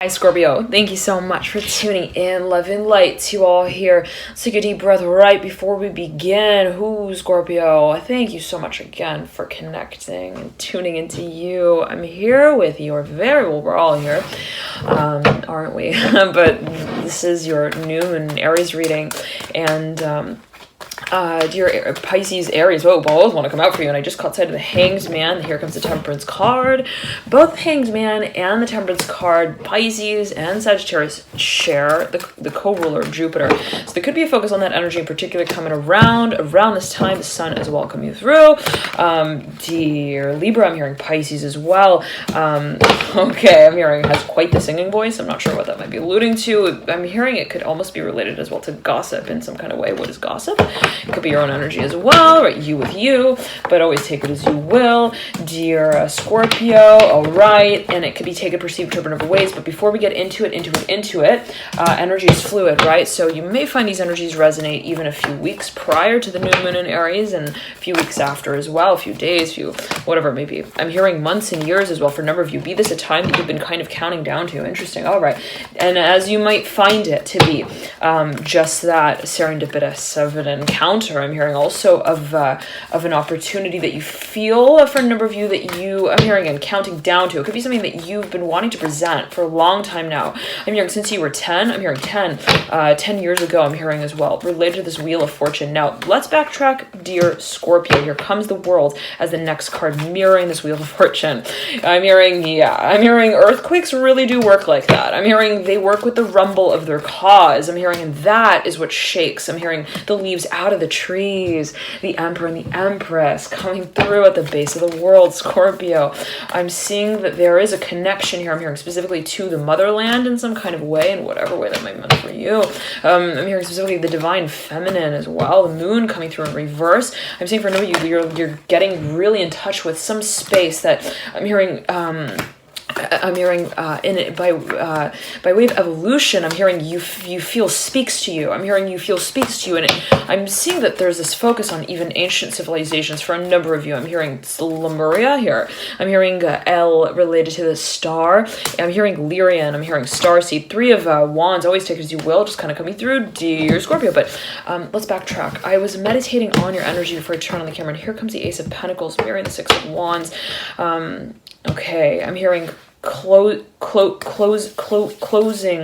Hi Scorpio, thank you so much for tuning in. Love and light to you all here. Let's take a deep breath right before we begin. Scorpio, thank you so much again for connecting and tuning into you. I'm here with you, or very well, we're all here, aren't we? But this is your new moon Aries reading, and dear Pisces, Aries, both want to come out for you, and I just caught sight of the Hanged Man. Here comes the Temperance card. Both the Hanged Man and the Temperance card, Pisces and Sagittarius, share the co-ruler of Jupiter. So there could be a focus on that energy in particular coming around this time. The sun is welcoming you through. Dear Libra, I'm hearing Pisces as well. Okay, I'm hearing it has quite the singing voice. I'm not sure what that might be alluding to. I'm hearing it could almost be related as well to gossip in some kind of way. What is gossip? It could be your own energy as well, right? You with you, but always take it as you will. Dear Scorpio, all right, and it could be taken, perceived, interpreted of ways, but before we get into it, energy is fluid, right? So you may find these energies resonate even a few weeks prior to the new moon in Aries and a few weeks after as well, a few days, whatever it may be. I'm hearing months and years as well for a number of you. Be this a time that you've been kind of counting down to. Interesting, all right. And as you might find it to be just that serendipitous of an encounter, I'm hearing also of an opportunity that you feel for a number of you that I'm hearing and counting down to. It could be something that you've been wanting to present for a long time now. I'm hearing since you were 10, I'm hearing 10 years ago, I'm hearing as well, related to this Wheel of Fortune. Now, let's backtrack, dear Scorpio. Here comes the World as the next card mirroring this Wheel of Fortune. I'm hearing earthquakes really do work like that. I'm hearing they work with the rumble of their cause. I'm hearing, and that is what shakes. I'm hearing the leaves out of the trees, the Emperor and the Empress coming through at the base of the world, Scorpio. I'm seeing that there is a connection here. I'm hearing specifically to the motherland in some kind of way, in whatever way that might be meant for you. I'm hearing specifically the divine feminine as well, the moon coming through in reverse. I'm saying for a number of you, you're getting really in touch with some space that I'm hearing in it by way of evolution. I'm hearing you feel speaks to you. I'm hearing you feel speaks to you, and I'm seeing that there's this focus on even ancient civilizations for a number of you. I'm hearing Lemuria here. I'm hearing El related to the star. I'm hearing Lyrian. I'm hearing Starseed. Three of Wands. Always take it as you will. Just kind of coming through, dear Scorpio. But let's backtrack. I was meditating on your energy before I turned on the camera, and here comes the Ace of Pentacles mirroring the Six of Wands. Okay, I'm hearing closing.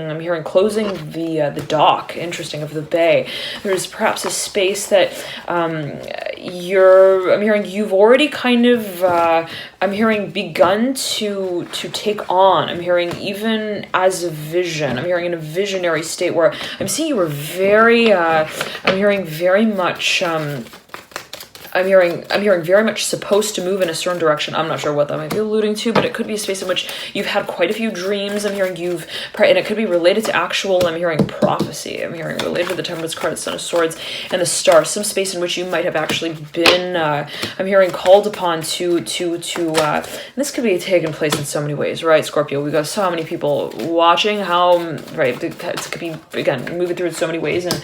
I'm hearing closing the dock. Interesting, of the bay. There's perhaps a space that I'm hearing you've already kind of I'm hearing begun to take on. I'm hearing even as a vision. I'm hearing in a visionary state where I'm seeing you were very I'm hearing very much I'm hearing very much supposed to move in a certain direction. I'm not sure what that might be alluding to, but it could be a space in which you've had quite a few dreams. I'm hearing and it could be related to actual, I'm hearing prophecy. I'm hearing related to the Temperance card, the Son of Swords, and the Star. Some space in which you might have actually been, I'm hearing called upon to this could be taking place in so many ways, right, Scorpio? We've got so many people watching right, it could be, again, moving through in so many ways, and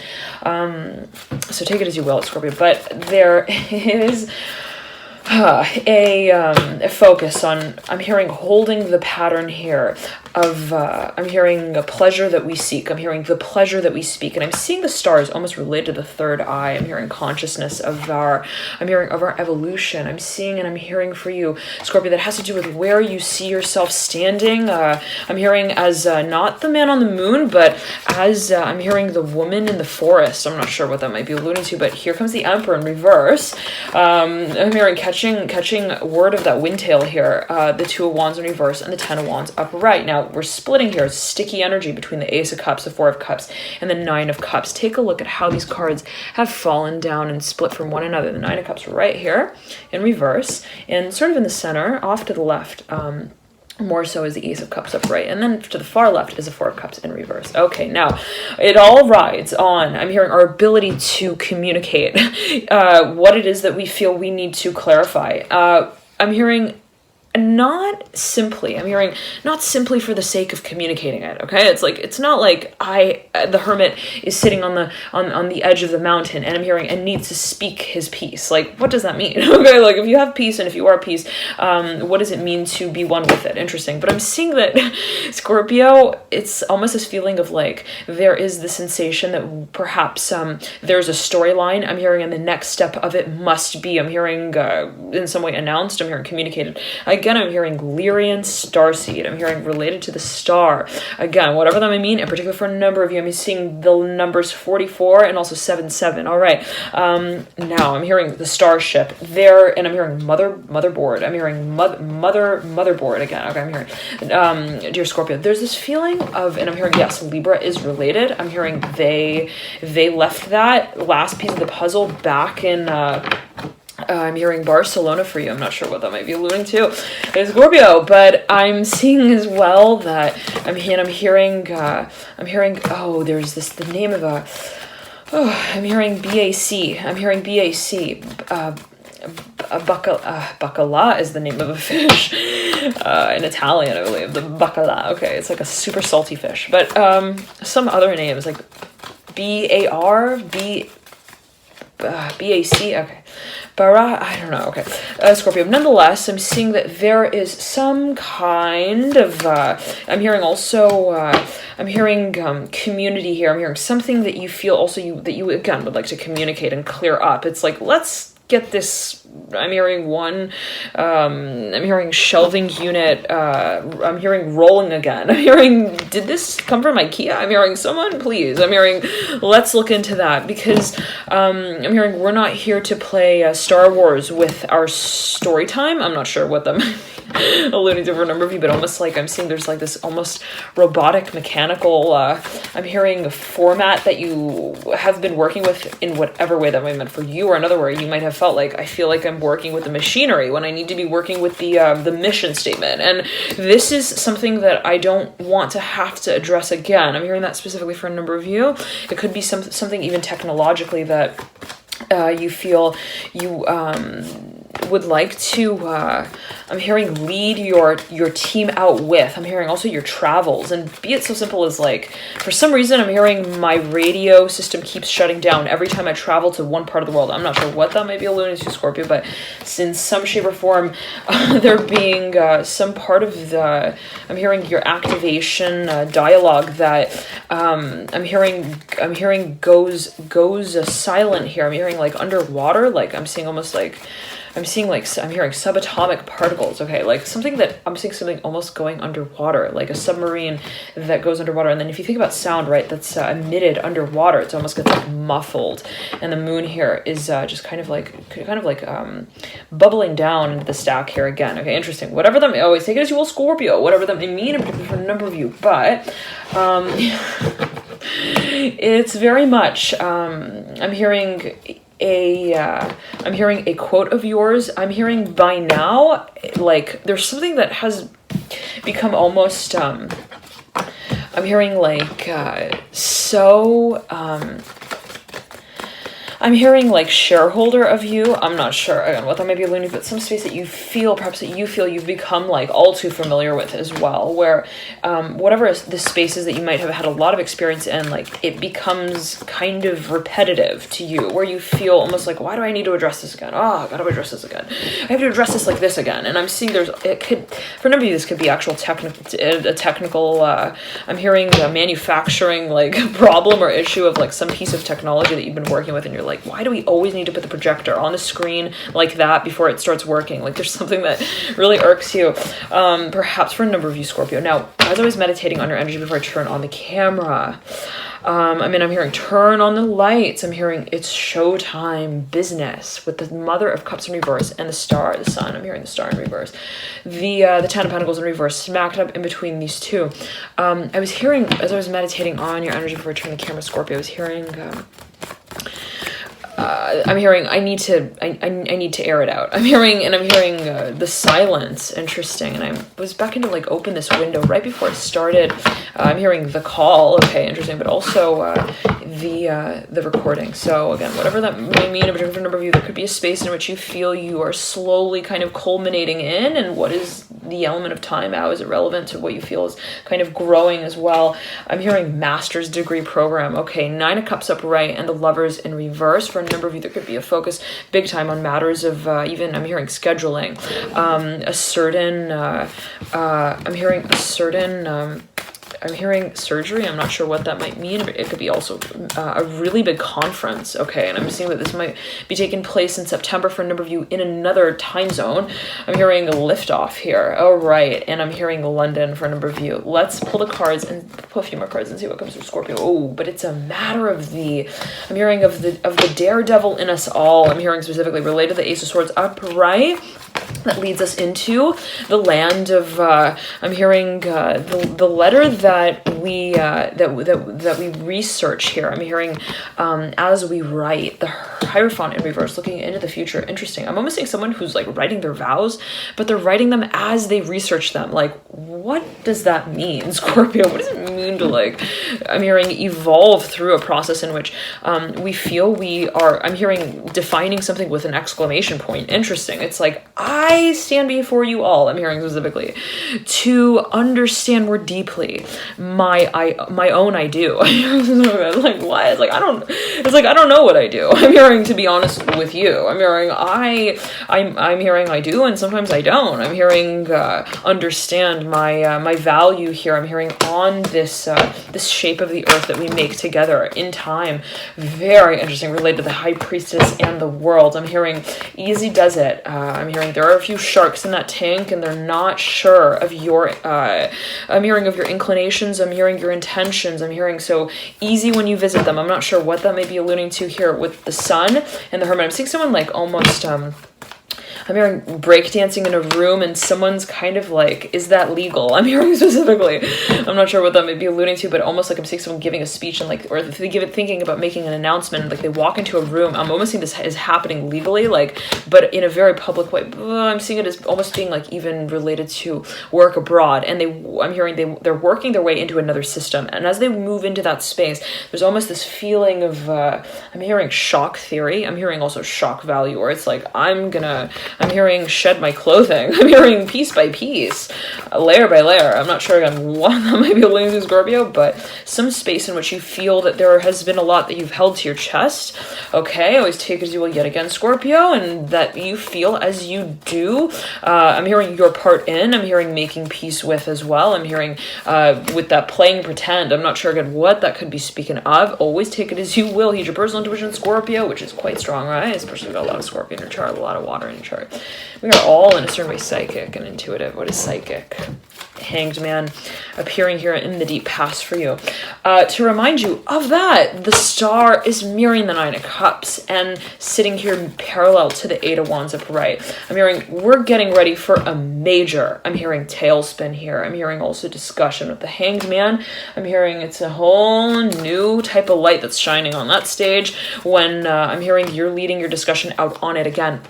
so take it as you will, Scorpio, but there is a focus on, I'm hearing holding the pattern here of, I'm hearing a pleasure that we seek. I'm hearing the pleasure that we speak. And I'm seeing the stars almost related to the third eye. I'm hearing consciousness of our evolution. I'm seeing and I'm hearing for you, Scorpio, that has to do with where you see yourself standing. I'm hearing as not the man on the moon, but as I'm hearing the woman in the forest. I'm not sure what that might be alluding to, but here comes the Emperor in reverse. I'm hearing catching word of that windtail here, the Two of Wands in reverse and the Ten of Wands upright. Now, we're splitting here sticky energy between the Ace of Cups, the Four of Cups, and the Nine of Cups. Take a look at how these cards have fallen down and split from one another. The Nine of Cups right here in reverse, and sort of in the center, off to the left, more so is the Ace of Cups upright, and then to the far left is the Four of Cups in reverse. Okay, now it all rides on, I'm hearing, our ability to communicate what it is that we feel we need to clarify. I'm hearing not simply, I'm hearing not simply for the sake of communicating it, okay? It's like, it's not like the hermit is sitting on the edge of the mountain, and I'm hearing, and needs to speak his piece. Like, what does that mean? Okay, like, if you have peace and if you are peace, what does it mean to be one with it? Interesting. But I'm seeing that Scorpio, it's almost this feeling of like, there is the sensation that perhaps there's a storyline, I'm hearing, and the next step of it must be, I'm hearing in some way announced, I'm hearing communicated. Again, I'm hearing Lyrian starseed. I'm hearing related to the star. Again, whatever that may mean, in particular for a number of you, I'm seeing the numbers 44 and also 77. All right. Now I'm hearing the starship there, and I'm hearing motherboard. I'm hearing motherboard again. Okay, I'm hearing dear Scorpio. There's this feeling of, and I'm hearing, yes, Libra is related. I'm hearing they left that last piece of the puzzle back in I'm hearing Barcelona for you. I'm not sure what that might be alluding to. It's Scorpio, but I'm seeing as well that I'm hearing, oh, there's this, the name of I'm hearing BAC. I'm hearing BAC. Bacala is the name of a fish in Italian, I believe. The bacala. Okay, it's like a super salty fish. But some other names like BAC. Okay. I don't know. Okay. Scorpio. Nonetheless, I'm seeing that there is some kind of, I'm hearing also, I'm hearing community here. I'm hearing something that you feel also that you again would like to communicate and clear up. It's like, let's get this. I'm hearing one, I'm hearing shelving unit, I'm hearing rolling again. I'm hearing, did this come from IKEA? I'm hearing someone, please. I'm hearing, let's look into that, because I'm hearing we're not here to play Star Wars with our story time. I'm not sure what them alluding to for a number of you, but almost like I'm seeing there's like this almost robotic, mechanical, I'm hearing a format that you have been working with in whatever way that might have meant for you, or another way you might have felt like, I feel like I'm working with the machinery when I need to be working with the mission statement. And this is something that I don't want to have to address again. I'm hearing that specifically for a number of you. It could be something even technologically that you feel you would like to, I'm hearing lead your team out with. I'm hearing also your travels, and be it so simple as like, for some reason I'm hearing my radio system keeps shutting down every time I travel to one part of the world. I'm not sure what that might be alluding to, Scorpio, but in some shape or form, there being some part of the, I'm hearing your activation dialogue that I'm hearing goes silent here. I'm hearing like underwater, like I'm seeing almost like, I'm hearing subatomic particles, okay, like something that, I'm seeing something almost going underwater, like a submarine that goes underwater, and then if you think about sound, right, that's emitted underwater, it almost gets like muffled, and the moon here is just kind of like bubbling down into the stack here again, okay, interesting, whatever that may, always take it as you will, Scorpio, whatever that may mean, in particular for a number of you, but, it's very much, I'm hearing a quote of yours. I'm hearing by now, like, there's something that has become almost, I'm hearing like, I'm hearing like shareholder of you. I'm not sure again what that might be alluding to, but some space that you feel, perhaps that you feel you've become like all too familiar with as well, where whatever is the spaces that you might have had a lot of experience in, like it becomes kind of repetitive to you, where you feel almost like, why do I need to address this again? Oh, I gotta address this again. I have to address this like this again. And I'm seeing it could, for a number of you, this could be actual technical, I'm hearing a manufacturing like problem or issue of like some piece of technology that you've been working with, and you're like, why do we always need to put the projector on the screen like that before it starts working? Like there's something that really irks you, perhaps for a number of you, Scorpio. Now, as I was meditating on your energy before I turn on the camera, I'm hearing turn on the lights. I'm hearing it's showtime business with the Mother of Cups in reverse and the Star, the Sun. I'm hearing the Star in reverse. The Ten of Pentacles in reverse, smacked up in between these two. I was hearing, as I was meditating on your energy before I turned the camera, Scorpio, I was hearing, I'm hearing I need to air it out. I'm hearing the silence. Interesting. And I was back into like open this window right before I started. I'm hearing the call. Okay, interesting. But also the recording. So again, whatever that may mean, a particular number of you, there could be a space in which you feel you are slowly kind of culminating in, and what is the element of time? How is it relevant to what you feel is kind of growing as well? I'm hearing master's degree program. Okay, 9 of Cups upright and the Lovers in reverse. For a number of you, there could be a focus big time on matters of even, I'm hearing scheduling, I'm hearing surgery. I'm not sure what that might mean, but it could be also a really big conference. Okay, and I'm seeing that this might be taking place in September for a number of you in another time zone. I'm hearing a liftoff here. Oh, right. And I'm hearing London for a number of you. Let's pull the cards and pull a few more cards and see what comes through Scorpio. Oh, but it's a matter of I'm hearing of the daredevil in us all. I'm hearing specifically related to the Ace of Swords upright. That leads us into the land of I'm hearing the letter that we research here. I'm hearing as we write, the Hierophant in reverse, looking into the future. Interesting. I'm almost seeing someone who's like writing their vows, but they're writing them as they research them. Like, what does that mean, Scorpio? What does it mean to like, I'm hearing evolve through a process in which we feel we are, I'm hearing defining something with an exclamation point. Interesting. It's like, I stand before you all, I'm hearing specifically, to understand more deeply my own I do. Like, what? It's like, I don't know what I do. I'm hearing, to be honest with you, I'm hearing I'm hearing I do, and sometimes I don't. I'm hearing understand my value here. I'm hearing on this shape of the earth that we make together in time. Very interesting, related to the High Priestess and the world. I'm hearing easy does it. I'm hearing there are a few sharks in that tank, and they're not sure of your I'm hearing of your inclinations. I'm hearing your intentions. I'm hearing so easy when you visit them. I'm not sure what that may be alluding to here with the Sun and the Hermit. I'm seeing someone like almost I'm hearing breakdancing in a room, and someone's kind of like, is that legal? I'm hearing specifically. I'm not sure what that might be alluding to, but almost like I'm seeing someone giving a speech and like, or thinking about making an announcement, and like they walk into a room. I'm almost seeing this is happening legally, like, but in a very public way. I'm seeing it as almost being like even related to work abroad, and I'm hearing they're working their way into another system, and as they move into that space, there's almost this feeling of I'm hearing shock theory. I'm hearing also shock value, or it's like I'm hearing shed my clothing. I'm hearing piece by piece, layer by layer. I'm not sure again what that might be alluding to, Scorpio, but some space in which you feel that there has been a lot that you've held to your chest. Okay, always take as you will yet again, Scorpio, and that you feel as you do. I'm hearing your part in. I'm hearing making peace with as well. I'm hearing with that playing pretend. I'm not sure again what that could be speaking of. Always take it as you will. Heed your personal intuition, Scorpio, which is quite strong, right? Especially got a lot of Scorpio in your chart, a lot of water in your chart. We are all in a certain way psychic and intuitive. What is psychic? Hanged Man appearing here in the deep past for you. To remind you of that, the star is mirroring the 9 of Cups and sitting here parallel to the 8 of Wands upright. I'm hearing we're getting ready for a major. I'm hearing tailspin here. I'm hearing also discussion with the Hanged Man. I'm hearing it's a whole new type of light that's shining on that stage when I'm hearing you're leading your discussion out on it again.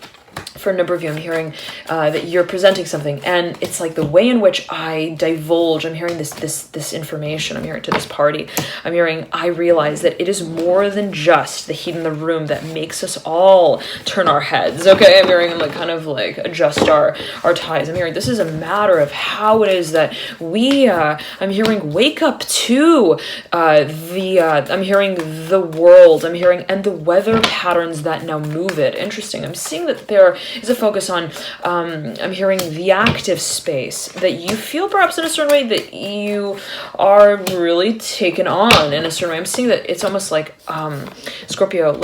For a number of you, I'm hearing that you're presenting something, and it's like the way in which I divulge. I'm hearing this information. I'm hearing to this party. I'm hearing I realize that it is more than just the heat in the room that makes us all turn our heads. Okay, I'm hearing like kind of like adjust our ties. I'm hearing this is a matter of how it is that we. I'm hearing wake up to I'm hearing the world. I'm hearing and the weather patterns that now move it. Interesting. I'm seeing that there is a focus on, I'm hearing the active space that you feel perhaps in a certain way that you are really taken on in a certain way. I'm seeing that it's almost like, Scorpio,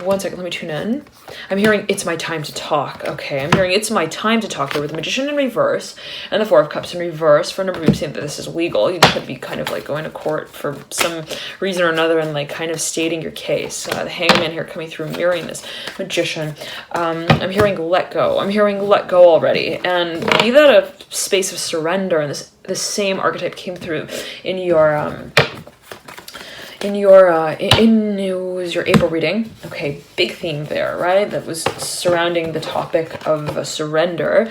one second, let me tune in. I'm hearing it's my time to talk. Okay, I'm hearing it's my time to talk here with the Magician in reverse and the 4 of Cups in reverse. For a number of you saying that this is legal, you could be kind of like going to court for some reason or another and like kind of stating your case. The Hangman here coming through mirroring this Magician. I'm hearing let go. I'm hearing let go already, and be that a space of surrender. And this same archetype came through in your it was your April reading. Okay, big theme there, right? That was surrounding the topic of surrender.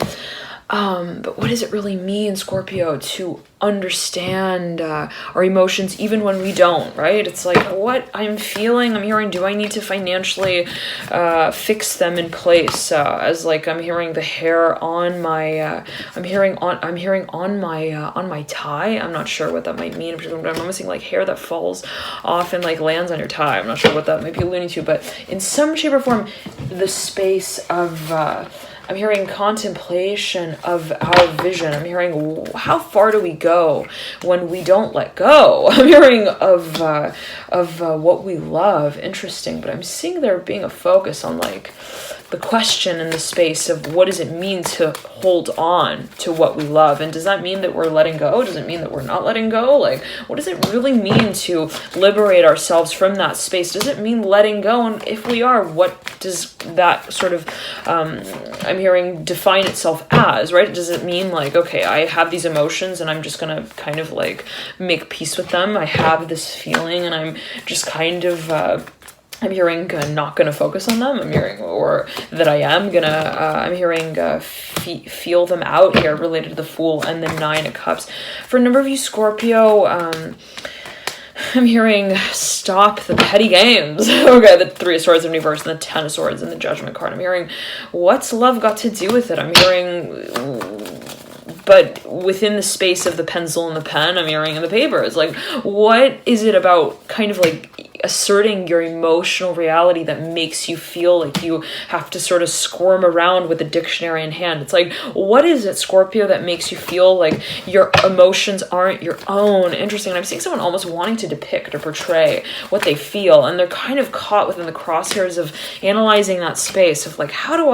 But what does it really mean, Scorpio, to understand our emotions even when we don't, right? It's like what I'm feeling, I'm hearing, do I need to financially fix them in place? As like I'm hearing the hair on my I'm hearing on my tie. I'm not sure what that might mean. I'm noticing like hair that falls off and like lands on your tie. I'm not sure what that might be alluding to, but in some shape or form, the space of I'm hearing contemplation of our vision. I'm hearing how far do we go when we don't let go. I'm hearing of what we love. Interesting, but I'm seeing there being a focus on like the question in the space of what does it mean to hold on to what we love, and does that mean that we're letting go? Does it mean that we're not letting go? Like, what does it really mean to liberate ourselves from that space? Does it mean letting go? And if we are, what does that sort of I'm hearing define itself as, right? Does it mean like, okay, I have these emotions and I'm just gonna kind of like make peace with them? I have this feeling and I'm just kind of I'm hearing not going to focus on them. I'm hearing, or that I am going to, I'm hearing feel them out here related to the Fool and the Nine of Cups. For a number of you, Scorpio, I'm hearing stop the petty games. Okay, the Three of Swords in reverse and the Ten of Swords and the Judgment card. I'm hearing, what's love got to do with it? I'm hearing... But within the space of the pencil and the pen, I'm hearing in the paper, it's like, what is it about kind of like asserting your emotional reality that makes you feel like you have to sort of squirm around with a dictionary in hand? It's like, what is it, Scorpio, that makes you feel like your emotions aren't your own? Interesting. And I'm seeing someone almost wanting to depict or portray what they feel, and they're kind of caught within the crosshairs of analyzing that space of like, how do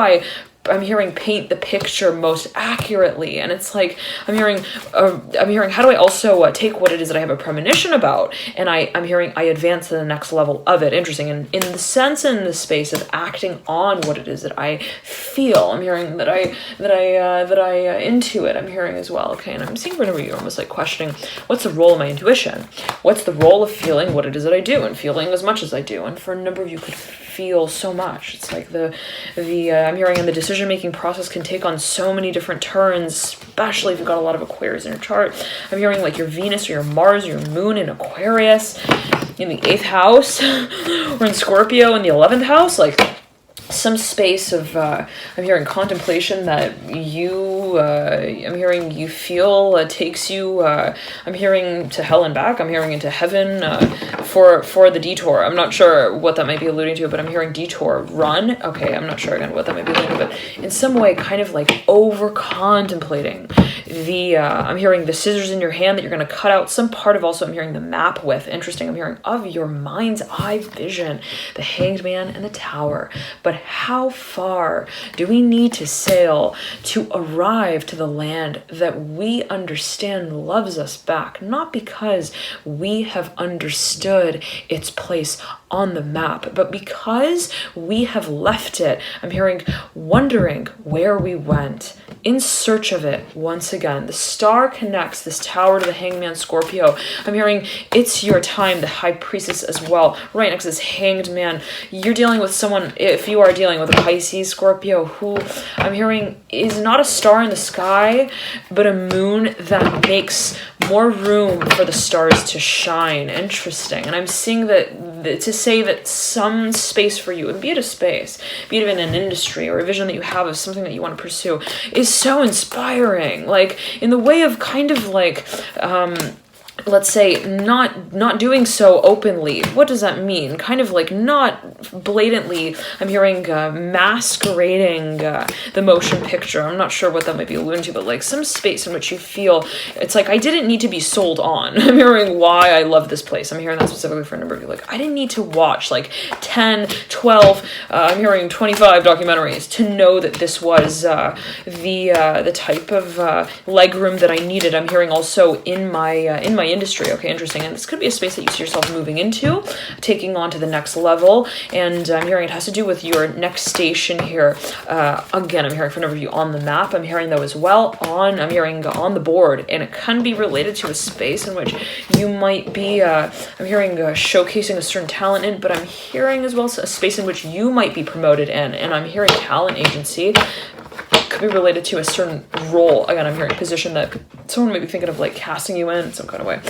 I'm hearing paint the picture most accurately, and it's like I'm hearing how do I also take what it is that I have a premonition about, and I'm hearing I advance to the next level of it. Interesting. And in the sense, in the space of acting on what it is that I feel, I'm hearing that I intuit. I'm hearing as well. Okay, and I'm seeing whenever you're almost like questioning, what's the role of my intuition? What's the role of feeling what it is that I do, and feeling as much as I do? And for a number of you could feel so much. It's like the I'm hearing in the decision-making process can take on so many different turns, especially if you've got a lot of Aquarius in your chart. I'm hearing like your Venus or your Mars or your Moon in Aquarius in the 8th house or in Scorpio in the 11th house, like some space of I'm hearing contemplation that I'm hearing you feel takes you I'm hearing to hell and back. I'm hearing into heaven for the detour. I'm not sure what that might be alluding to, but I'm hearing detour, run. Okay, I'm not sure again what that might be alluding to, but in some way kind of like over contemplating the I'm hearing the scissors in your hand that you're going to cut out some part of. Also I'm hearing the map with. Interesting. I'm hearing of your mind's eye vision, the Hanged Man and the Tower. But how far do we need to sail to arrive to the land that we understand loves us back? Not because we have understood its place on the map, but because we have left it. I'm hearing wondering where we went, in search of it once again. The star connects this tower to the Hangman, Scorpio. I'm hearing it's your time, the High Priestess as well, right next to this Hanged Man. You're dealing with someone, if you are dealing with a Pisces, Scorpio, who I'm hearing is not a star in the sky, but a moon that makes more room for the stars to shine. Interesting. And I'm seeing that to say that some space for you, and be it a space, be it in an industry or a vision that you have of something that you want to pursue, is so inspiring. Like in the way of kind of like let's say not doing so openly. What does that mean? Kind of like not blatantly, I'm hearing masquerading the motion picture. I'm not sure what that might be alluding to, but like some space in which you feel it's like I didn't need to be sold on. I'm hearing why I love this place. I'm hearing that specifically for a number of you. Like I didn't need to watch like 10, 12, I'm hearing 25 documentaries to know that this was the type of legroom that I needed. I'm hearing also in my industry. Okay, interesting. And this could be a space that you see yourself moving into, taking on to the next level. And I'm hearing it has to do with your next station here. Again, I'm hearing for a number of you on the map. I'm hearing though as well I'm hearing on the board, and it can be related to a space in which you might be, I'm hearing showcasing a certain talent in, but I'm hearing as well a space in which you might be promoted in, and I'm hearing talent agency. Could be related to a certain role. Again, I'm hearing position that someone might be thinking of like casting you in some kind of way.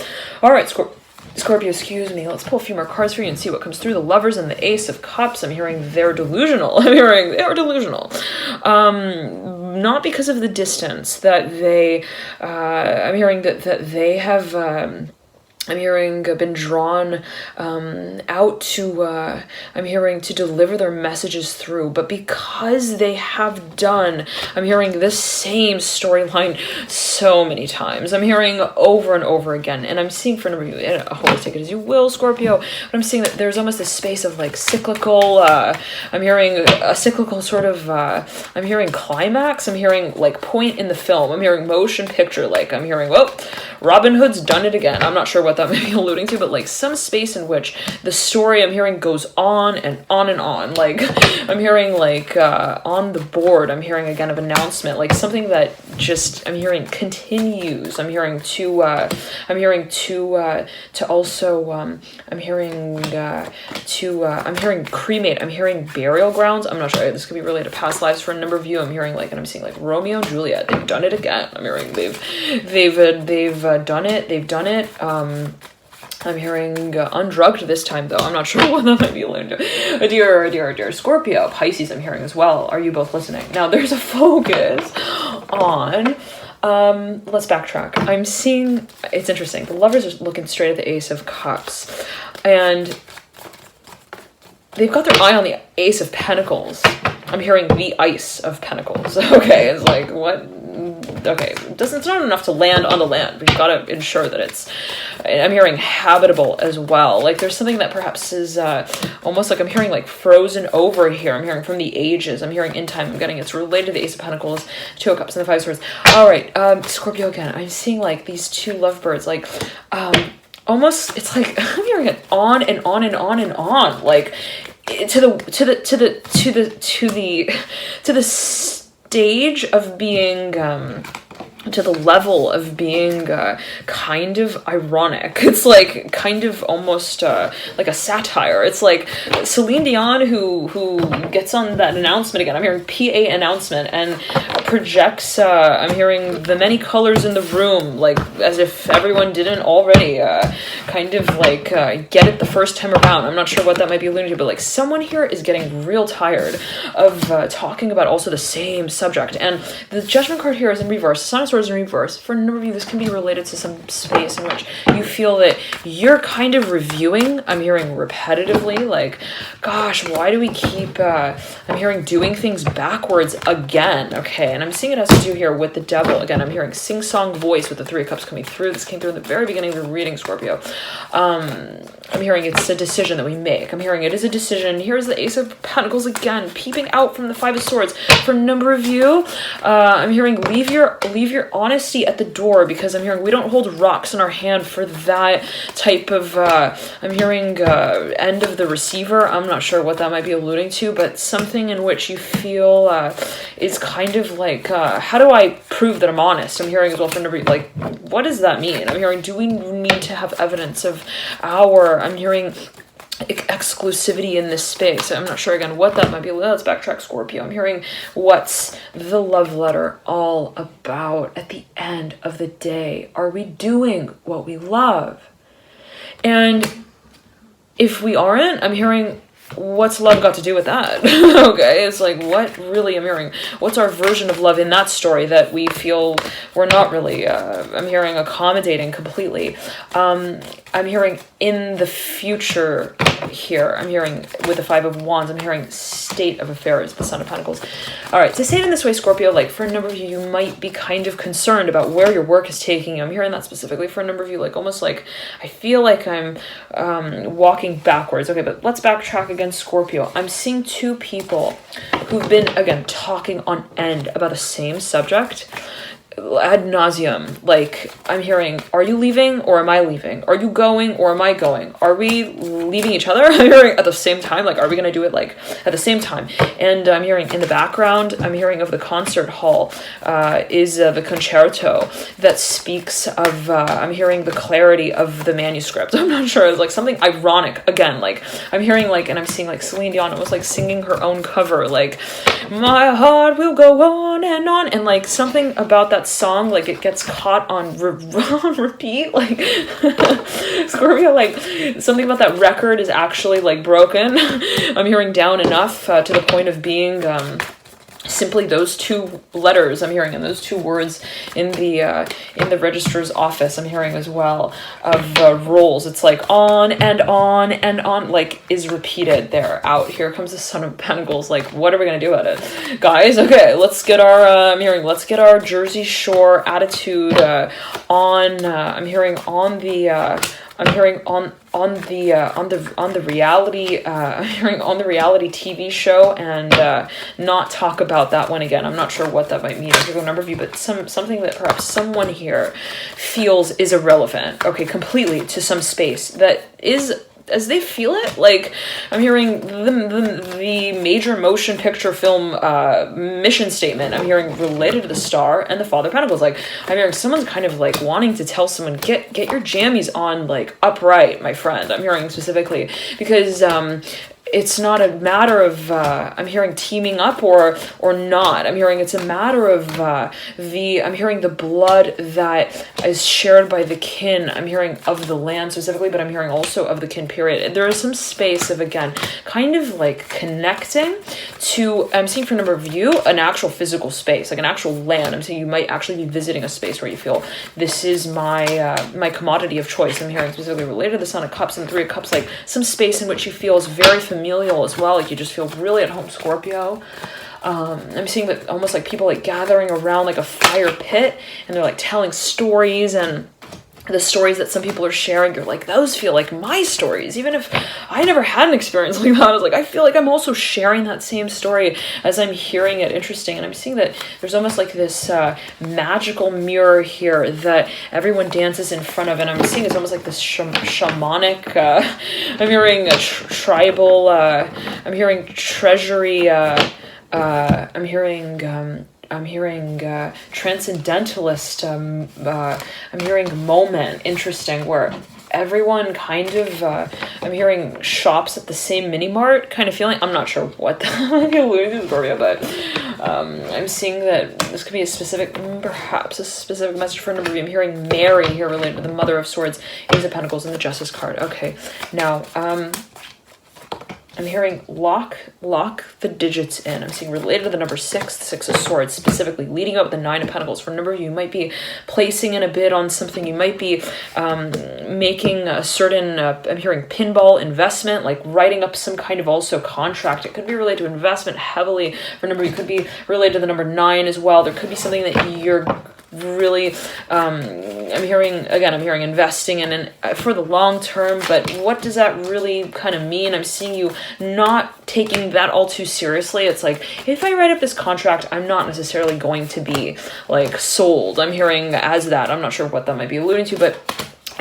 All right, Scorpio, excuse me. Let's pull a few more cards for you and see what comes through. The Lovers and the Ace of Cups. I'm hearing they're delusional. I'm hearing they are delusional. Not because of the distance that they, I'm hearing that they have, I'm hearing been drawn out to, I'm hearing to deliver their messages through, but because they have done, I'm hearing this same storyline so many times. I'm hearing over and over again, and I'm seeing for a number of you, and always take it as you will, Scorpio, but I'm seeing that there's almost this space of like cyclical, I'm hearing a cyclical sort of, I'm hearing climax, I'm hearing like point in the film, I'm hearing motion picture, like I'm hearing, well, Robin Hood's done it again. I'm not sure what that may be alluding to, but like some space in which the story I'm hearing goes on and on and on. Like I'm hearing like on the board, I'm hearing again of announcement, like something that just I'm hearing continues. I'm hearing to also I'm hearing I'm hearing cremate. I'm hearing burial grounds. I'm not sure. This could be related to past lives for a number of you. I'm hearing like, and I'm seeing like Romeo and Juliet. They've done it again. I'm hearing they've done it. They've done it. I'm hearing undrugged this time, though. I'm not sure what that might be alluding to. Dear Scorpio, Pisces, I'm hearing as well. Are you both listening? Now, there's a focus on... let's backtrack. I'm seeing... It's interesting. The Lovers are looking straight at the Ace of Cups. And they've got their eye on the Ace of Pentacles. I'm hearing the Ice of Pentacles. Okay, it's like, what... Okay, it's not enough to land on the land, but you've got to ensure that it's, I'm hearing habitable as well. Like there's something that perhaps is almost like I'm hearing like frozen over here. I'm hearing from the ages. I'm hearing in time. I'm getting it's related to the Ace of Pentacles, Two of Cups, and the Five of Swords. All right, Scorpio again. I'm seeing like these two lovebirds, like almost. It's like I'm hearing it on and on and on and on, like to the stage of being to the level of being kind of ironic. It's like kind of almost like a satire. It's like Celine Dion who gets on that announcement again. I'm hearing PA announcement and projects, I'm hearing the many colors in the room, like as if everyone didn't already kind of like get it the first time around. I'm not sure what that might be alluding to, but like someone here is getting real tired of talking about also the same subject. And the Judgment card here is in reverse. The Sign of Swords in reverse. For a number of you, this can be related to some space in which you feel that you're kind of reviewing, I'm hearing repetitively, like, gosh, why do we keep, I'm hearing doing things backwards again, okay? And I'm seeing it has to do here with the Devil. Again, I'm hearing sing-song voice with the Three of Cups coming through. This came through in the very beginning of the reading, Scorpio. I'm hearing it's a decision that we make. I'm hearing it is a decision. Here's the Ace of Pentacles again, peeping out from the Five of Swords. For a number of you, I'm hearing leave your honesty at the door, because I'm hearing we don't hold rocks in our hand for that type of, I'm hearing end of the receiver. I'm not sure what that might be alluding to, but something in which you feel is kind of like, how do I prove that I'm honest? I'm hearing as well for number, like, what does that mean? I'm hearing, do we need to have evidence of I'm hearing exclusivity in this space. I'm not sure again what that might be. Let's backtrack, Scorpio. I'm hearing what's the love letter all about at the end of the day. Are we doing what we love? And if we aren't, I'm hearing what's love got to do with that? Okay, it's like, what really, I'm hearing, what's our version of love in that story that we feel we're not really, I'm hearing accommodating completely. I'm hearing in the future here, I'm hearing with the Five of Wands, I'm hearing state of affairs, the Son of Pentacles. All right, to say it in this way, Scorpio, like for a number of you, you might be kind of concerned about where your work is taking you. I'm hearing that specifically for a number of you, like almost like, I feel like I'm walking backwards. Okay, but let's backtrack again, Scorpio. I'm seeing two people who've been, again, talking on end about the same subject. ad nauseum. Like, I'm hearing, are you leaving or am I leaving? Are you going or am I going? Are we leaving each other? I'm hearing at the same time. Like, are we going to do it like at the same time? And I'm hearing in the background, I'm hearing of the concert hall is the concerto that speaks of, I'm hearing the clarity of the manuscript. I'm not sure. It's like something ironic. Again, like I'm hearing like, and I'm seeing like Celine Dion almost like singing her own cover, like my heart will go on, and like something about that song, like it gets caught on repeat, like Scorpio, like something about that record is actually like broken. I'm hearing down enough to the point of being simply those two letters I'm hearing, and those two words in the registrar's office I'm hearing as well of rolls. It's like on and on and on, like is repeated there. Out here comes the Son of Pentacles. Like, what are we gonna do about it, guys? Okay, let's get our I'm hearing let's get our Jersey Shore attitude on. I'm hearing on the I'm hearing on the reality I'm hearing on the reality TV show, and not talk about that one again. I'm not sure what that might mean to a number of you, but something that perhaps someone here feels is irrelevant, okay, completely, to some space that is as they feel it. Like, I'm hearing the major motion picture film mission statement I'm hearing related to the Star and the Father of Pentacles. Like, I'm hearing someone's kind of like wanting to tell someone, get your jammies on, like upright, my friend. I'm hearing specifically because it's not a matter of I'm hearing teaming up or not. I'm hearing it's a matter of I'm hearing the blood that is shared by the kin. I'm hearing of the land specifically, but I'm hearing also of the kin period. There is some space of, again, kind of like connecting to, I'm seeing for a number of you, an actual physical space, like an actual land. I'm saying you might actually be visiting a space where you feel this is my commodity of choice. I'm hearing specifically related to the Son of Cups and Three of Cups, like some space in which you feel is very familiar as well, like you just feel really at home, Scorpio. I'm seeing that almost like people like gathering around like a fire pit, and they're like telling stories, and the stories that some people are sharing, you're like, those feel like my stories. Even if I never had an experience like that, I was like, I feel like I'm also sharing that same story as I'm hearing it. Interesting. And I'm seeing that there's almost like this magical mirror here that everyone dances in front of, and I'm seeing it's almost like this shamanic, I'm hearing a tribal, I'm hearing treasury, I'm hearing transcendentalist, I'm hearing moment, interesting, where everyone kind of, I'm hearing shops at the same mini mart kind of feeling. I'm not sure what that might be alluding to, Scorpio, but I'm seeing that this could be perhaps a specific message for a number of you. I'm hearing Mary here related to the Mother of Swords, Ace of Pentacles, and the Justice card. Okay, now, I'm hearing lock the digits in. I'm seeing related to the number 6, the 6 of Swords, specifically leading up the 9 of Pentacles. For a number of you, you might be placing in a bid on something. You might be making a certain, I'm hearing pinball investment, like writing up some kind of also contract. It could be related to investment heavily. For a number of you, it could be related to the number 9 as well. There could be something that you're really I'm hearing investing in for the long term, but what does that really kind of mean? I'm seeing you not taking that all too seriously. It's like, if I write up this contract, I'm not necessarily going to be like sold. I'm hearing as that. I'm not sure what that might be alluding to, but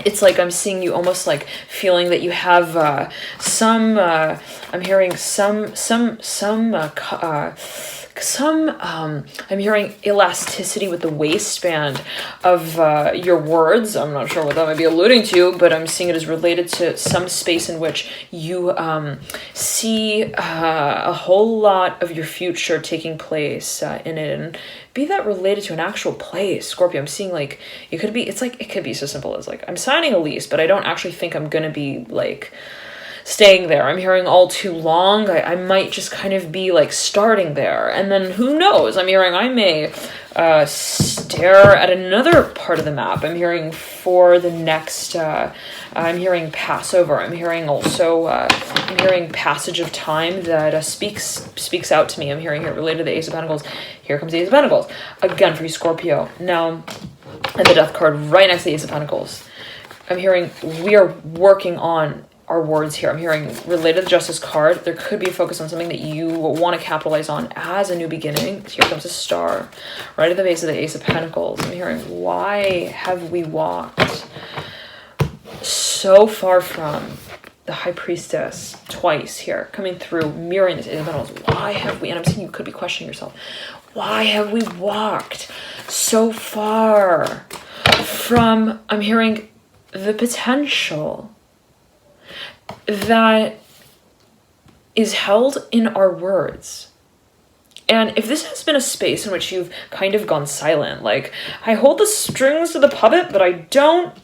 it's like I'm seeing you almost like feeling that you have I'm hearing I'm hearing elasticity with the waistband of your words. I'm not sure what that might be alluding to, but I'm seeing it as related to some space in which you see a whole lot of your future taking place in it. And be that related to an actual place, Scorpio. I'm seeing like it could be so simple as like I'm signing a lease, but I don't actually think I'm gonna be like staying there. I'm hearing all too long. I might just kind of be like starting there, and then who knows? I'm hearing I may stare at another part of the map. I'm hearing for the next I'm hearing Passover. I'm hearing also I'm hearing passage of time that speaks out to me. I'm hearing here related to the Ace of Pentacles. Here comes the Ace of Pentacles again for you, Scorpio. Now, and the Death card right next to the Ace of Pentacles. I'm hearing we are working on our words here. I'm hearing related to the Justice card. There could be a focus on something that you want to capitalize on as a new beginning. Here comes a star. Right at the base of the Ace of Pentacles. I'm hearing, why have we walked so far from the High Priestess twice here, coming through, mirroring this Ace of Pentacles? Why have we, and I'm saying you could be questioning yourself, why have we walked so far from, I'm hearing, the potential that is held in our words? And if this has been a space in which you've kind of gone silent, like, I hold the strings of the puppet, but I don't,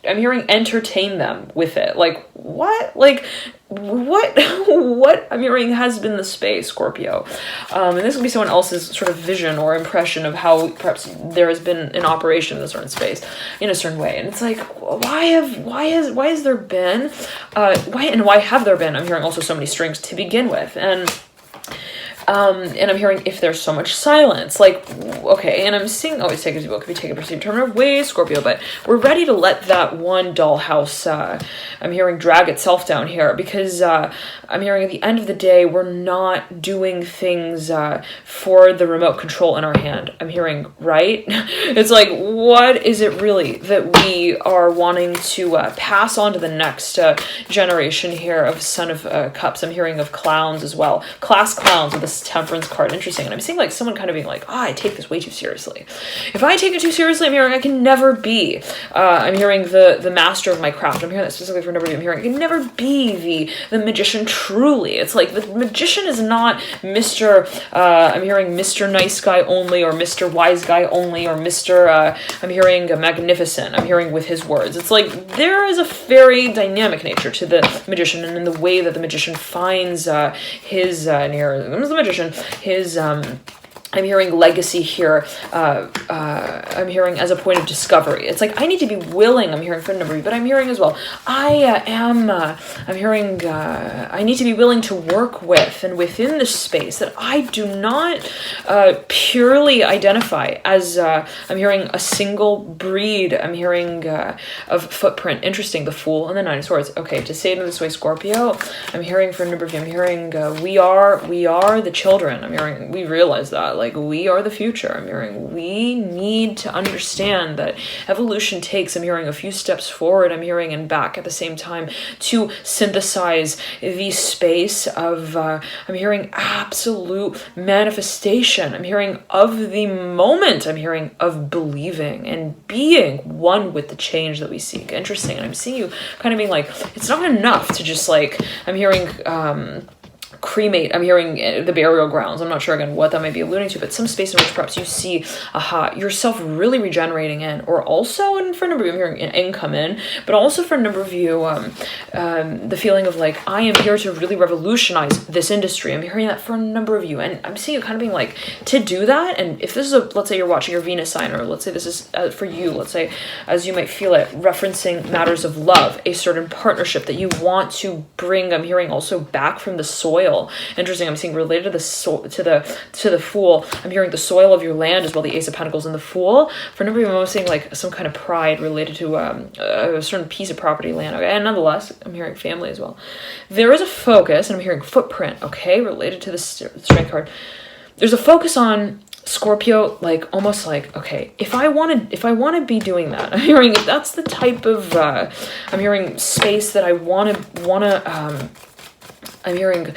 I'm hearing, entertain them with it. Like, what? Like, what I'm hearing has been the space, Scorpio. And this will be someone else's sort of vision or impression of how perhaps there has been an operation in a certain space in a certain way. And it's like, why has there been, why have there been, I'm hearing also so many strings to begin with. And I'm hearing, if there's so much silence, like, okay, and I'm seeing, always take as you will, could be taken, perceived, determinative ways, Scorpio, but we're ready to let that one dollhouse, I'm hearing, drag itself down here, because I'm hearing at the end of the day, we're not doing things for the remote control in our hand. I'm hearing, right? It's like, what is it really that we are wanting to pass on to the next generation here of Son of Cups? I'm hearing of clowns as well. Class clowns with this Temperance card. Interesting. And I'm seeing like someone kind of being like, I take this way too seriously. If I take it too seriously, I'm hearing I can never be. I'm hearing the master of my craft. I'm hearing that specifically for a number of you. I'm hearing I can never be the magician truly. It's like the magician is not Mr. I'm hearing Mr. Nice Guy only, or Mr. Wise Guy only, or Mr. I'm hearing magnificent. I'm hearing with his words. It's like there is a very dynamic nature to the magician, and in the way that the magician finds his the magician, his I'm hearing legacy here. I'm hearing as a point of discovery. It's like I need to be willing. I'm hearing for a number of you, but I'm hearing as well. I'm hearing. I need to be willing to work with and within this space that I do not purely identify as. I'm hearing a single breed. I'm hearing of footprint. Interesting. The Fool and the Nine of Swords. Okay, to say it in this way, Scorpio. I'm hearing for a number of you. I'm hearing we are the children. I'm hearing we realize that. Like, we are the future. I'm hearing we need to understand that evolution takes, I'm hearing, a few steps forward, I'm hearing, and back at the same time to synthesize the space of, I'm hearing, absolute manifestation. I'm hearing of the moment. I'm hearing of believing and being one with the change that we seek. Interesting. And I'm seeing you kind of being like, it's not enough to just like, I'm hearing, cremate. I'm hearing the burial grounds. I'm not sure again what that might be alluding to, but some space in which perhaps you see yourself really regenerating in, or also, and for a number of you, I'm hearing income in, but also for a number of you, the feeling of like, I am here to really revolutionize this industry. I'm hearing that for a number of you, and I'm seeing you kind of being like, to do that, and if this is let's say you're watching your Venus sign, or let's say this is for you, let's say, as you might feel it, referencing matters of love, a certain partnership that you want to bring, I'm hearing also back from the soil. Interesting. I'm seeing related to the Fool. I'm hearing the soil of your land as well. The Ace of Pentacles and the Fool. For a number of you, I'm seeing like some kind of pride related to a certain piece of property, land. Okay, and nonetheless, I'm hearing family as well. There is a focus, and I'm hearing footprint. Okay, related to the Strength card. There's a focus on Scorpio, like almost like, okay, if I want to be doing that, I'm hearing if that's the type of I'm hearing space that I want to. I'm hearing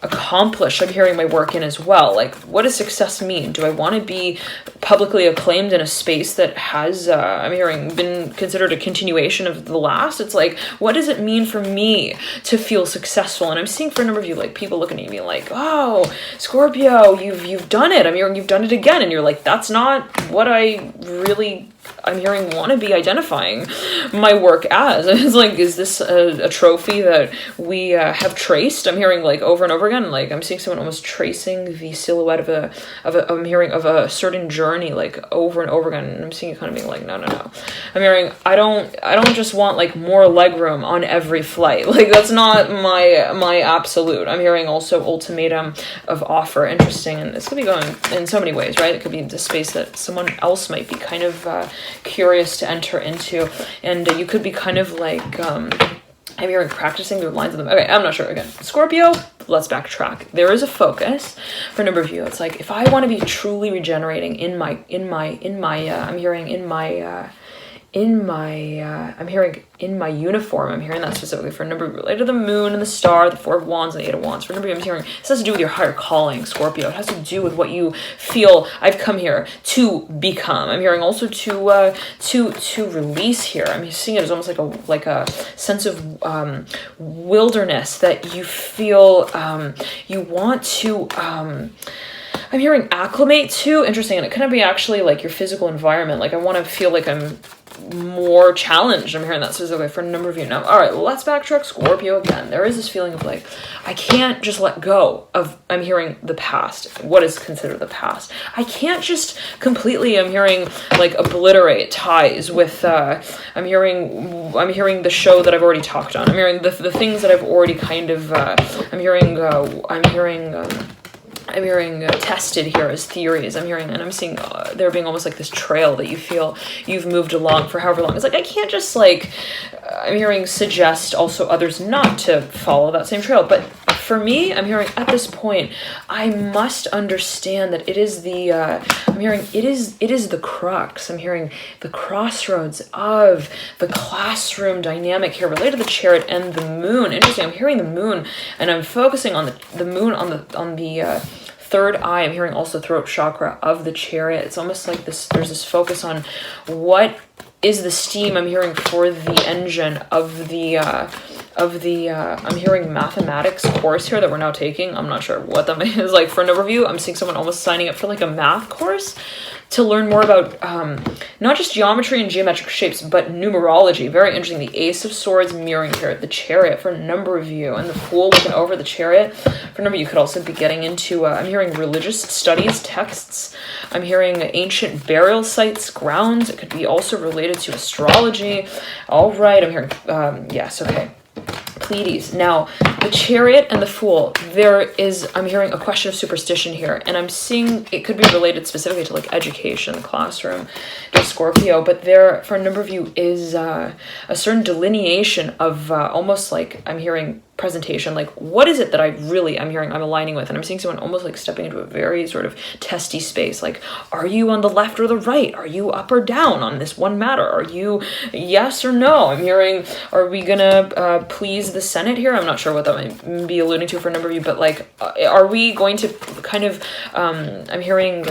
accomplish. I'm hearing my work in as well. Like, what does success mean? Do I want to be publicly acclaimed in a space that has, I'm hearing, been considered a continuation of the last? It's like, what does it mean for me to feel successful? And I'm seeing for a number of you, like, people looking at me like, oh, Scorpio, you've done it. I'm hearing you've done it again. And you're like, that's not what I really, I'm hearing, want to be identifying my work as. And it's like, is this a trophy that we have traced? I'm hearing like over and over again, like I'm seeing someone almost tracing the silhouette of I'm hearing of a certain journey, like over and over again. And I'm seeing it kind of being like, no. I'm hearing, I don't just want like more legroom on every flight. Like that's not my absolute. I'm hearing also ultimatum of offer. Interesting. And this could be going in so many ways, right? It could be the space that someone else might be kind of curious to enter into. And you could be kind of like, I'm hearing practicing the lines of them. Okay, I'm not sure. Again, Scorpio, let's backtrack. There is a focus for a number of you. It's like, if I want to be truly regenerating I'm hearing in my uniform, I'm hearing that specifically for a number related to the moon and the star, the Four of Wands and the Eight of Wands. For a number of you, I'm hearing this has to do with your higher calling, Scorpio. It has to do with what you feel I've come here to become. I'm hearing also to release here. I'm seeing it as almost like a sense of wilderness that you feel you want to I'm hearing acclimate to. Interesting. And it could be actually like your physical environment. Like I want to feel like I'm more challenged. I'm hearing that specifically for a number of you now. All right, let's backtrack. Scorpio again. There is this feeling of like, I can't just let go of, I'm hearing the past. What is considered the past? I can't just completely, I'm hearing like obliterate ties with, I'm hearing the show that I've already talked on. I'm hearing the things that I've already kind of, I'm hearing tested here as theories. I'm hearing, and I'm seeing there being almost like this trail that you feel you've moved along for however long. It's like, I can't just like, I'm hearing suggest also others not to follow that same trail. But for me, I'm hearing at this point, I must understand that it is the, I'm hearing it is the crux. I'm hearing the crossroads of the classroom dynamic here related to the Chariot and the moon. Interesting. I'm hearing the moon and I'm focusing on the moon on the third eye. I'm hearing also throat chakra of the Chariot. It's almost like this, there's this focus on what is the steam I'm hearing for the engine of the I'm hearing mathematics course here that we're now taking. I'm not sure what that is. Like for an overview, I'm seeing someone almost signing up for like a math course to learn more about not just geometry and geometric shapes, but numerology. Very interesting. The Ace of Swords mirroring here, the Chariot for a number of you, and the Fool looking over the Chariot. For a number of you, could also be getting into, I'm hearing religious studies, texts. I'm hearing ancient burial sites, grounds. It could be also related to astrology. All right, I'm hearing, yes, okay. Pleiades. Now, the Chariot and the Fool, there is, I'm hearing a question of superstition here, and I'm seeing it could be related specifically to like education, the classroom, to Scorpio, but there, for a number of you, is a certain delineation of almost like, I'm hearing presentation, like what is it that I'm hearing I'm aligning with, and I'm seeing someone almost like stepping into a very sort of testy space, like are you on the left or the right, are you up or down on this one matter, are you yes or no? I'm hearing, are we gonna please the Senate here? I'm not sure what that might be alluding to for a number of you, but like are we going to kind of I'm hearing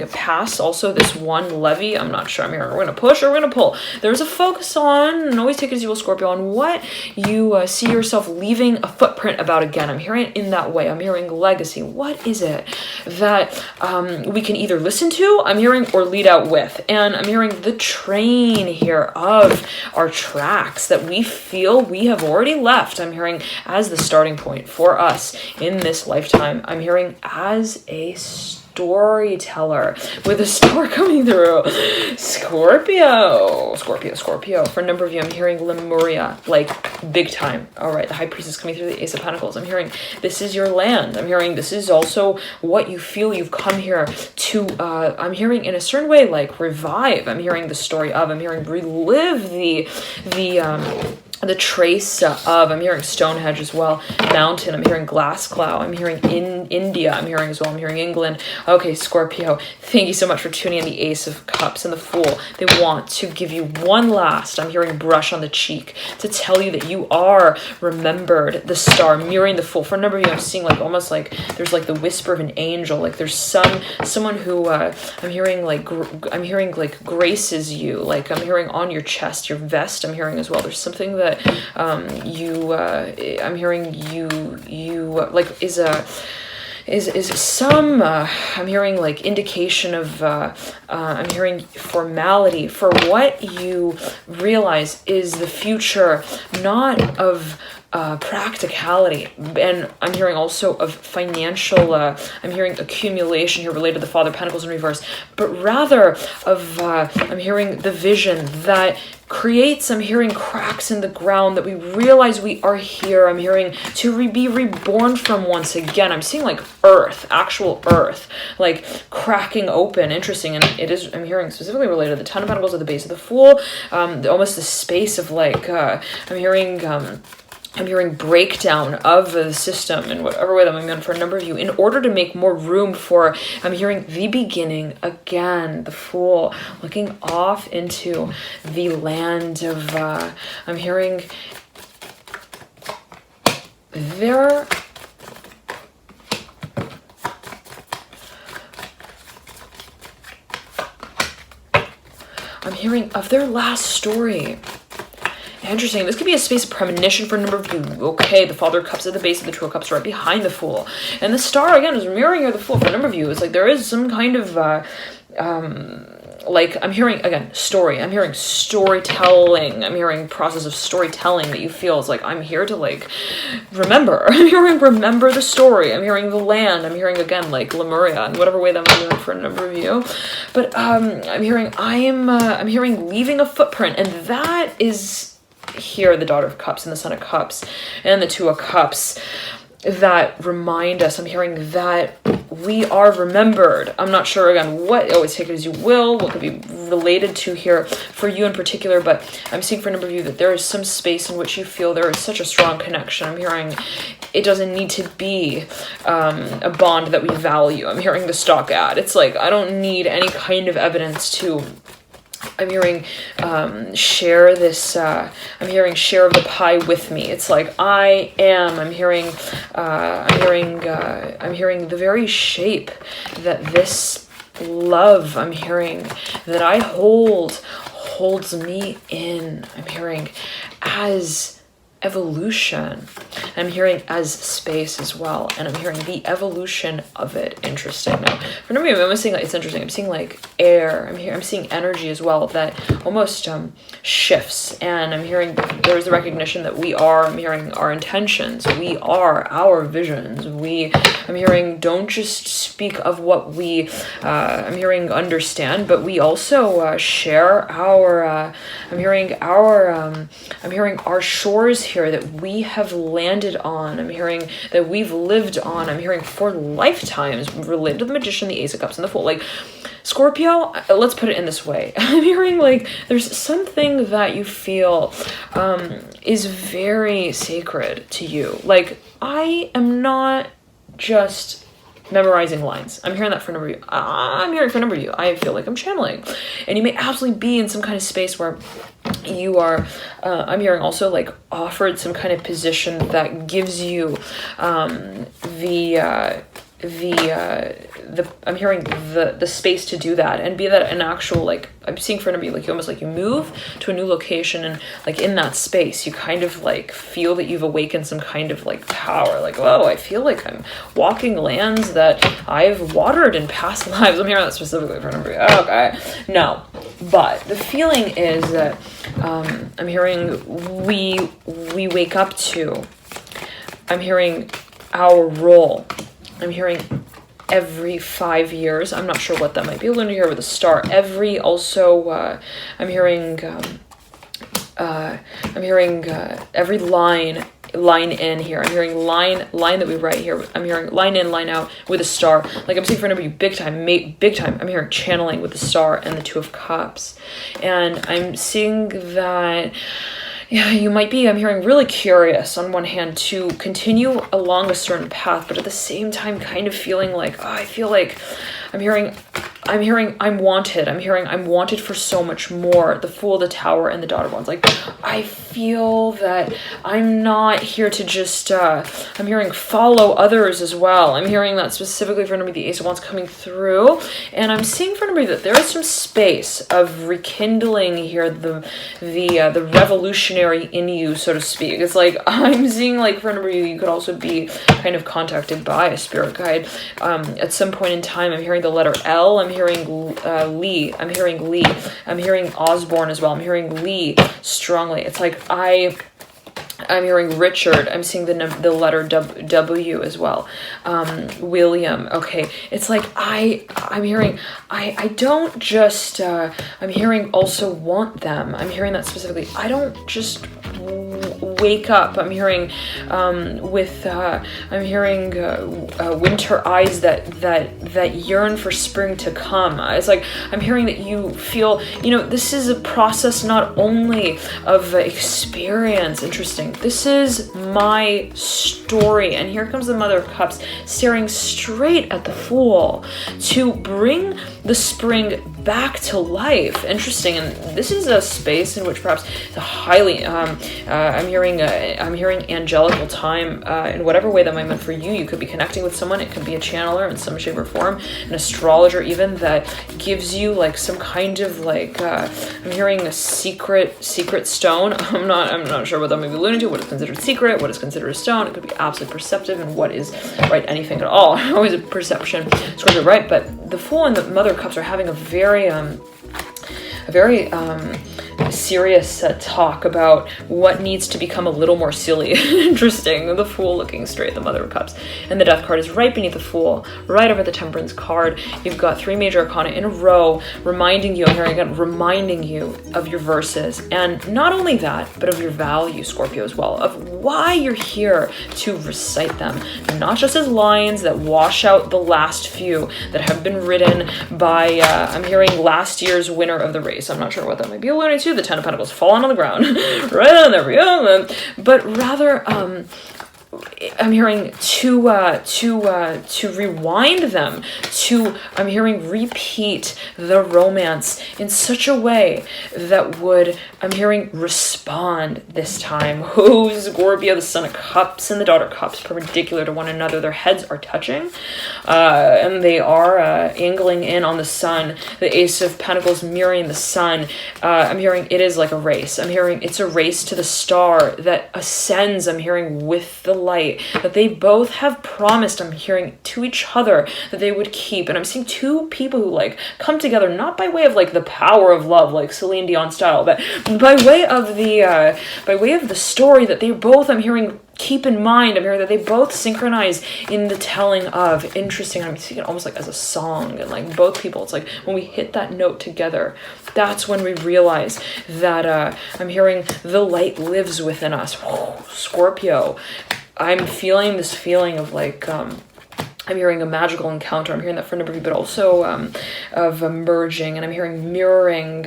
pass also this one levy. I'm not sure. I'm hearing we're gonna push or we're gonna pull. There's a focus on, and always take it as you will, Scorpio, on what you see yourself leaving a footprint about. Again, I'm hearing it in that way. I'm hearing legacy. What is it that we can either listen to, I'm hearing, or lead out with? And I'm hearing the train here of our tracks that we feel we have already left. I'm hearing as the starting point for us in this lifetime. I'm hearing as a storyteller with a star coming through. Scorpio. For a number of you, I'm hearing Lemuria, like big time. All right, the High Priestess coming through the Ace of Pentacles. I'm hearing this is your land. I'm hearing this is also what you feel you've come here to, I'm hearing in a certain way, like revive. I'm hearing the story of, I'm hearing relive the trace of, I'm hearing Stonehenge as well, mountain, I'm hearing glass cloud, I'm hearing in India, I'm hearing as well, I'm hearing England. Okay, Scorpio, thank you so much for tuning in the Ace of Cups and the Fool. They want to give you one last, I'm hearing brush on the cheek to tell you that you are remembered. The star mirroring the Fool. For a number of you, I'm seeing like almost like there's like the whisper of an angel, like there's someone who I'm hearing like graces you, like I'm hearing on your chest, your vest. I'm hearing as well there's something that I'm hearing you like is some I'm hearing like indication of I'm hearing formality for what you realize is the future, not of practicality, and I'm hearing also of financial, I'm hearing accumulation here related to the Father of Pentacles in reverse, but rather of, I'm hearing the vision that creates, I'm hearing cracks in the ground, that we realize we are here. I'm hearing to be reborn from once again. I'm seeing like earth, actual earth, like cracking open. Interesting. And it is, I'm hearing specifically related to the Ten of Pentacles at the base of the Fool, almost the space of like, I'm hearing breakdown of the system in whatever way that I'm in for a number of you in order to make more room for, I'm hearing the beginning again, the Fool, looking off into the land of, I'm hearing there, I'm hearing of their last story. Interesting. This could be a space of premonition for a number of you. Okay, the Father of Cups at the base of the Two of Cups right behind the Fool. And the Star, again, is mirroring the Fool for a number of you. It's like there is some kind of, like, I'm hearing, again, story. I'm hearing storytelling. I'm hearing process of storytelling that you feel is like, I'm here to, like, remember. I'm hearing remember the story. I'm hearing the land. I'm hearing, again, like, Lemuria, in whatever way that I'm doing for a number of you. But I'm hearing, I'm hearing leaving a footprint. And that is here, the Daughter of Cups and the Son of Cups and the Two of Cups that remind us. I'm hearing that we are remembered. I'm not sure, again, what, always take it as you will, what could be related to here for you in particular, but I'm seeing for a number of you that there is some space in which you feel there is such a strong connection. I'm hearing it doesn't need to be a bond that we value. I'm hearing the stock ad. It's like, I don't need any kind of evidence to, I'm hearing share this, I'm hearing share of the pie with me. It's like I'm hearing the very shape that this love, I'm hearing that I holds me in. I'm hearing as evolution. I'm hearing as space as well, and I'm hearing the evolution of it. Interesting. Now, for me, I'm seeing like, it's interesting. I'm seeing like air. I'm seeing energy as well that almost shifts, and I'm hearing there's the recognition that we are. I'm hearing our intentions. We are our visions. I'm hearing don't just speak of what we. I'm hearing understand, but we also share our. I'm hearing our shores here that we have landed on. I'm hearing that we've lived on. I'm hearing for lifetimes related to the Magician, the Ace of Cups, and the Fool. Like Scorpio, let's put it in this way. I'm hearing like there's something that you feel is very sacred to you. Like I am not just memorizing lines. I'm hearing that for a number of you. I'm hearing for a number of you. I feel like I'm channeling. And you may absolutely be in some kind of space where you are, I'm hearing also like offered some kind of position that gives you I'm hearing the space to do that, and be that an actual, like, I'm seeing for me, like, you almost like you move to a new location, and like in that space you kind of like feel that you've awakened some kind of like power, like, oh, I feel like I'm walking lands that I've watered in past lives. I'm hearing that specifically for a number of you. Okay, no, but the feeling is that I'm hearing we wake up to, I'm hearing our role. I'm hearing every 5 years. I'm not sure what that might be. Lunar here with a star. Every also, I'm hearing every line in here. I'm hearing line that we write here. I'm hearing line in, line out with a star. Like I'm seeing for a number of you, big time. I'm hearing channeling with the star and the Two of Cups, and I'm seeing that. Yeah, you might be, I'm hearing, really curious on one hand to continue along a certain path, but at the same time kind of feeling like, oh, I feel like I'm hearing I'm wanted. I'm hearing I'm wanted for so much more. The Fool, the Tower, and the Daughter of Wands. Like, I feel that I'm not here to just, I'm hearing follow others as well. I'm hearing that specifically for the Ace of Wands coming through. And I'm seeing for that there is some space of rekindling here, the revolutionary in you, so to speak. It's like, I'm seeing like for you could also be kind of contacted by a spirit guide at some point in time. I'm hearing the letter L. I'm hearing Lee. I'm hearing Lee. I'm hearing Osborne as well. I'm hearing Lee strongly. It's like I'm hearing Richard. I'm seeing the letter W as well. William. Okay. It's like I'm hearing I don't just I'm hearing also want them. I'm hearing that specifically. I don't just wake up. I'm hearing I'm hearing winter eyes that yearn for spring to come. It's like I'm hearing that you feel, this is a process not only of experience. Interesting. This is my story. And here comes the Mother of Cups staring straight at the Fool to bring the spring back to life. Interesting. And this is a space in which perhaps the highly I'm hearing angelical time in whatever way that might mean for you. You could be connecting with someone. It could be a channeler in some shape or form, an astrologer even, that gives you like some kind of like I'm hearing a secret stone. I'm not sure what that may be alluding to. What is considered secret? What is considered a stone? It could be absolutely perceptive, and what is right? Anything at all. Always a perception. Scorpio, right? But the Fool and the Mother of Cups are having a very serious talk about what needs to become a little more silly. Interesting. The Fool looking straight at the Mother of Cups, and the Death card is right beneath the Fool, right over the Temperance card. You've got 3 major arcana in a row, reminding you, I'm hearing again, reminding you of your verses, and not only that, but of your value, Scorpio, as well, of why you're here to recite them, not just as lines that wash out the last few that have been written by I'm hearing last year's winner of the race. I'm not sure what that might be alluding to. The 10 of Pentacles falling on the ground. Right on there we go. But rather, I'm hearing to rewind them, I'm hearing repeat the romance in such a way that would, I'm hearing, respond this time. Who's Scorpio, the Son of Cups and the Daughter of Cups, perpendicular to one another. Their heads are touching, and they are angling in on the sun. The Ace of Pentacles mirroring the sun. I'm hearing it is like a race. I'm hearing it's a race to the star that ascends, I'm hearing, with the light that they both have promised, I'm hearing, to each other that they would keep. And I'm seeing 2 people who like come together, not by way of like the power of love, like Celine Dion style, but by way of the story that they both, I'm hearing, keep in mind. I'm hearing that they both synchronize in the telling of. Interesting. I'm seeing it almost like as a song, and like both people, it's like when we hit that note together, that's when we realize that I'm hearing the light lives within us. Scorpio, I'm feeling this feeling of like I'm hearing a magical encounter. I'm hearing that for a number of you, but also of merging, and I'm hearing mirroring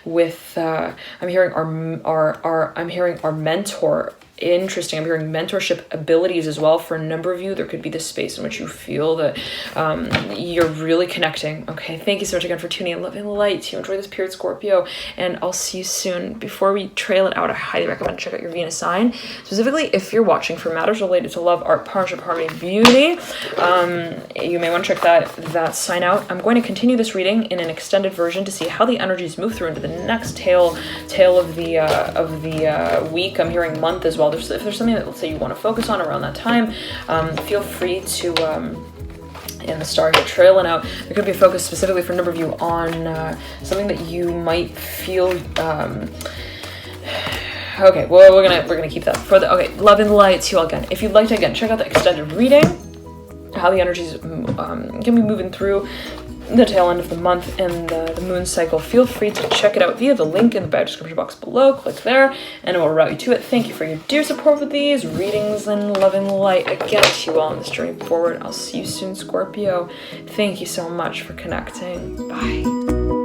with I'm hearing our mentor. Interesting. I'm hearing mentorship abilities as well for a number of you. There could be this space in which you feel that you're really connecting. Okay, thank you so much again for tuning in. Love and light. You enjoy this period, Scorpio, and I'll see you soon. Before we trail it out, I highly recommend check out your Venus sign, specifically if you're watching for matters related to love, art, partnership, harmony, beauty. You may want to check that sign out. I'm going to continue this reading in an extended version to see how the energies move through into the next tail of the week. I'm hearing month as well. If there's something that, let's say, you want to focus on around that time, feel free to, in the star here trailing out, there could be a focus specifically for a number of you on something that you might feel, okay, well, we're gonna keep that for the, okay, love and light to you all again. If you'd like to, again, check out the extended reading, how the energies can be moving through the tail end of the month and the moon cycle, feel free to check it out via the link in the bio description box below. Click there and it will route you to it. Thank you for your dear support with these readings, and love and light again to you all on this journey forward. I'll see you soon, Scorpio. Thank you so much for connecting. Bye.